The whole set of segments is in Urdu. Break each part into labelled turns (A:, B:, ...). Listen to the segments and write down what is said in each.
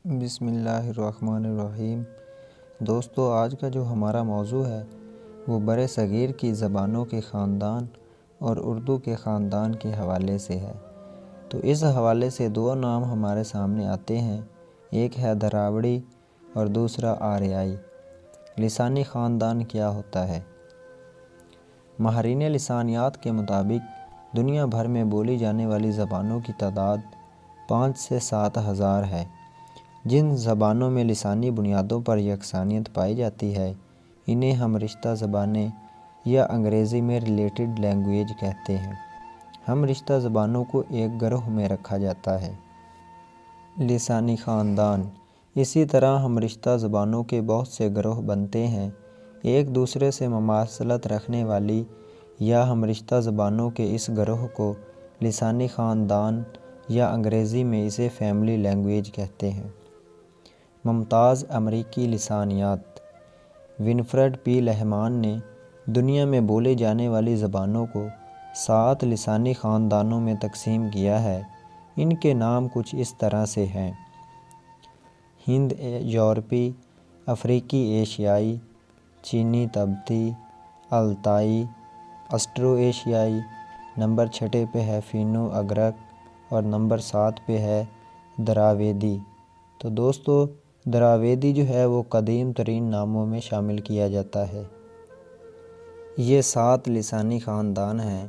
A: بسم اللہ الرحمن الرحیم۔ دوستو، آج کا جو ہمارا موضوع ہے وہ برِ صغیر کی زبانوں کے خاندان اور اردو کے خاندان کے حوالے سے ہے۔ تو اس حوالے سے دو نام ہمارے سامنے آتے ہیں، ایک ہے دراوڑی اور دوسرا آریائی۔ لسانی خاندان کیا ہوتا ہے؟ ماہرین لسانیات کے مطابق دنیا بھر میں بولی جانے والی زبانوں کی تعداد 5 سے 7 ہزار ہے۔ جن زبانوں میں لسانی بنیادوں پر یکسانیت پائی جاتی ہے انہیں ہم رشتہ زبانیں یا انگریزی میں ریلیٹڈ لینگویج کہتے ہیں۔ ہم رشتہ زبانوں کو ایک گروہ میں رکھا جاتا ہے، لسانی خاندان۔ اسی طرح ہم رشتہ زبانوں کے بہت سے گروہ بنتے ہیں، ایک دوسرے سے مماثلت رکھنے والی، یا ہم رشتہ زبانوں کے اس گروہ کو لسانی خاندان یا انگریزی میں اسے فیملی لینگویج کہتے ہیں۔ ممتاز امریکی لسانیات ونفرڈ پی لہمان نے دنیا میں بولے جانے والی زبانوں کو 7 لسانی خاندانوں میں تقسیم کیا ہے۔ ان کے نام کچھ اس طرح سے ہیں: ہند یورپی، افریقی ایشیائی، چینی تبتی، التائی، آسٹرو ایشیائی۔ نمبر 6 پہ ہے فینو اگرک اور نمبر 7 پہ ہے دراویدی۔ تو دوستو، دراویدی جو ہے وہ قدیم ترین ناموں میں شامل کیا جاتا ہے۔ یہ 7 لسانی خاندان ہیں،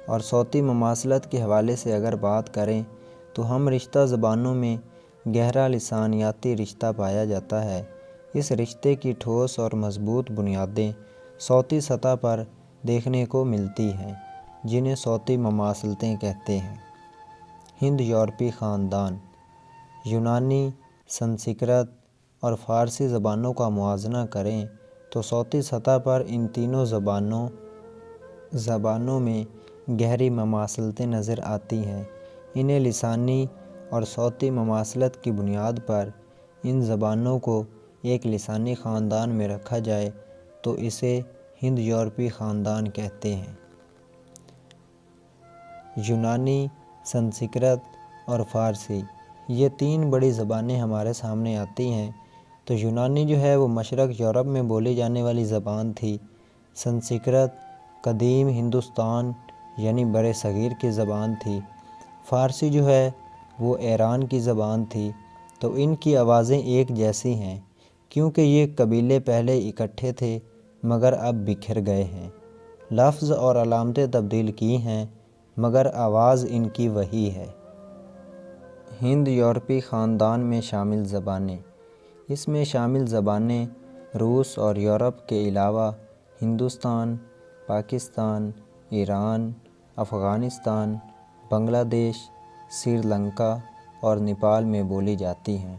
A: اور صوتی مماثلت کے حوالے سے اگر بات کریں تو ہم رشتہ زبانوں میں گہرا لسانیاتی رشتہ پایا جاتا ہے۔ اس رشتے کی ٹھوس اور مضبوط بنیادیں صوتی سطح پر دیکھنے کو ملتی ہیں، جنہیں صوتی مماثلتیں کہتے ہیں۔ ہند یورپی خاندان یونانی، سنسکرت اور فارسی زبانوں کا موازنہ کریں تو صوتی سطح پر ان تینوں زبانوں میں گہری مماثلتیں نظر آتی ہیں۔ انہیں لسانی اور صوتی مماثلت کی بنیاد پر ان زبانوں کو ایک لسانی خاندان میں رکھا جائے تو اسے ہند یورپی خاندان کہتے ہیں۔ یونانی، سنسکرت اور فارسی، یہ 3 بڑی زبانیں ہمارے سامنے آتی ہیں۔ تو یونانی جو ہے وہ مشرق یورپ میں بولی جانے والی زبان تھی۔ سنسکرت قدیم ہندوستان یعنی برِ صغیر کی زبان تھی۔ فارسی جو ہے وہ ایران کی زبان تھی۔ تو ان کی آوازیں ایک جیسی ہیں، کیونکہ یہ قبیلے پہلے اکٹھے تھے مگر اب بکھر گئے ہیں۔ لفظ اور علامتیں تبدیل کی ہیں مگر آواز ان کی وہی ہے۔ ہند یورپی خاندان میں شامل زبانیں۔ اس میں شامل زبانیں روس اور یورپ کے علاوہ ہندوستان، پاکستان، ایران، افغانستان، بنگلہ دیش، سری لنکا اور نیپال میں بولی جاتی ہیں۔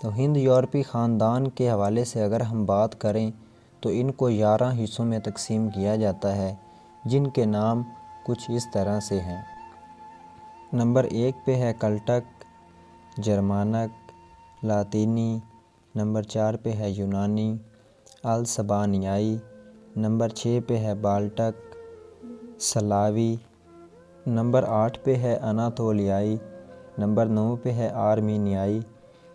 A: تو ہند یورپی خاندان کے حوالے سے اگر ہم بات کریں تو ان کو 11 حصوں میں تقسیم کیا جاتا ہے، جن کے نام کچھ اس طرح سے ہیں۔ نمبر 1 پہ ہے کلٹک، جرمانک، لاطینی۔ نمبر 4 پہ ہے یونانی، السبانیائی۔ نمبر 6 پہ ہے بالٹک، سلاوی۔ نمبر 8 پہ ہے اناتولیائی۔ نمبر 9 پہ ہے آرمینیائی۔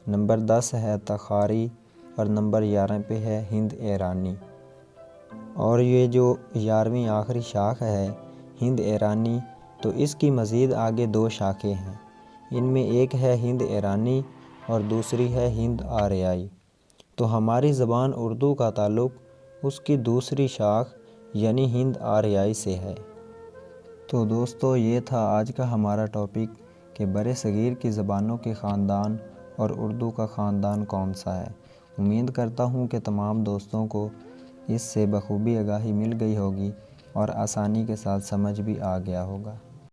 A: نمبر 10 ہے تخاری اور نمبر 11 پہ ہے ہند ایرانی۔ اور یہ جو 11ویں آخری شاخ ہے ہند ایرانی، تو اس کی مزید آگے 2 شاخیں ہیں۔ ان میں ایک ہے ہند ایرانی اور دوسری ہے ہند آریائی۔ تو ہماری زبان اردو کا تعلق اس کی دوسری شاخ یعنی ہند آریائی سے ہے۔ تو دوستو، یہ تھا آج کا ہمارا ٹاپک کہ برِ صغیر کی زبانوں کے خاندان اور اردو کا خاندان کون سا ہے۔ امید کرتا ہوں کہ تمام دوستوں کو اس سے بخوبی آگاہی مل گئی ہوگی اور آسانی کے ساتھ سمجھ بھی آ گیا ہوگا۔